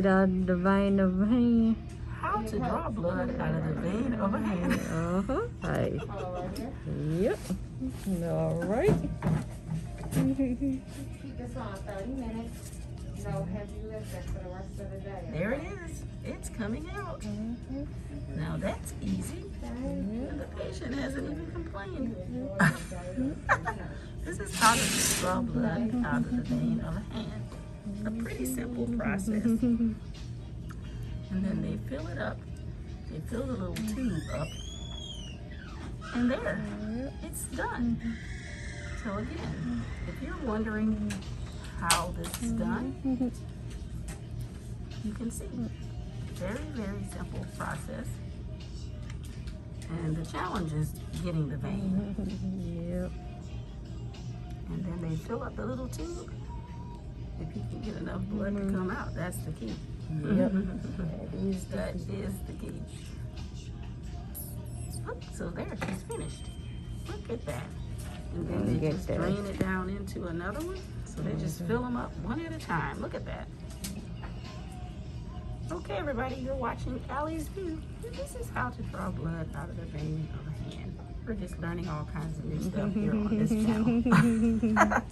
blood out of the vein of a hand. How to draw blood out of the vein of a hand. Hey. Yep. All right. Keep this on 30 minutes. No heavy lifting for the rest of the day. There it is. It's coming out. Now that's easy. And the patient hasn't even complained. This is how to draw blood out of the vein of a hand. A pretty simple process. And then they fill it up. They fill the little tube up. And there, it's done. So again, if you're wondering how this is done, you can see. Very, very simple process. And the challenge is getting the vein. Yep. And then they fill up the little tube. If you can get enough blood to come out, that's the key. Yep. That is the key. Look, so there, she's finished. Look at that. And then they just drain it down into another one. So they just fill them up one at a time. Look at that. Okay, everybody, you're watching Allie's View. This is how to draw blood out of the vein of a hand. We're just learning all kinds of new stuff here on this channel.